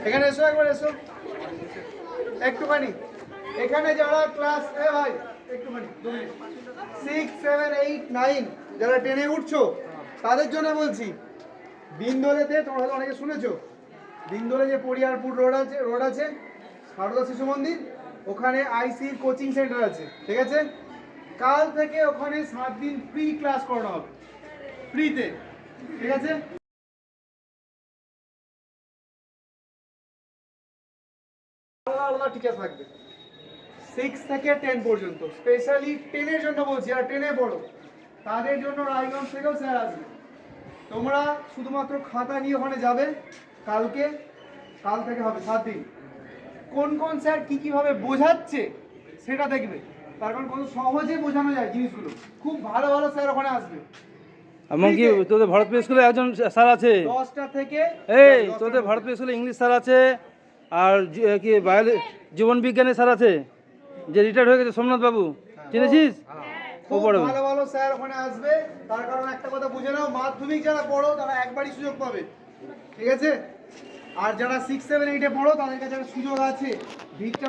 এখানে এসো, একবার এসো একটুখানি। এখানে যারা ক্লাস ভাই একটুখানি 6, 7, 8, 9 যারা টেনে উঠছো তাদের জন্য বলছি, বিন্দোলেতে তোমরা হয়তো অনেকে শুনেছো, বিন্দোলে যে পরিয়ারপুর রোড আছে সারদা শিশু মন্দির, ওখানে আইসির কোচিং সেন্টার আছে, ঠিক আছে? কাল থেকে ওখানে 7 দিন ফ্রি ক্লাস করানো হবে, ফ্রিতে, ঠিক আছে? আলাদা আলাদা টিচার থাকবে 6 থেকে 10 পর্যন্ত। স্পেশালি 10 এর জন্য বলছি, আর 10 এ বড় তাদের জন্য রায়গঞ্জ থেকেও স্যার আসবে। তোমরা শুধুমাত্র খাতা নিয়ে ওখানে যাবে, কাল থেকে হবে 7 দিন। কোন কোন স্যার কিভাবে বোঝাচ্ছে সেটা দেখবে, তার কারণ কত সহজে বোঝানো যায় জিনিসগুলো। খুব ভালো ভালো স্যার ওখানে আসবে। এমনকি তোদের ভারতপুর স্কুলে একজন স্যার আছে, 10টা থেকে এই তোদের ভারতপুর স্কুলে ইংলিশ স্যার আছে, আর কি জীবন বিজ্ঞানের স্যার আছে, যে রিটায়ার্ড হয়ে গেছে সোমনাথ বাবু, চিনেছিস? খুব ভালো ভালো স্যার ওখানে আসবে। তার কারণ একটা কথা বুঝে নাও, মাধ্যমিক যারা পড়ো তারা একবারই সুযোগ পাবে, ঠিক আছে? আর যারা 6, 7, 8 এ পড়ো তাদের কাছে একটা সুযোগ আছে, ভিড়টা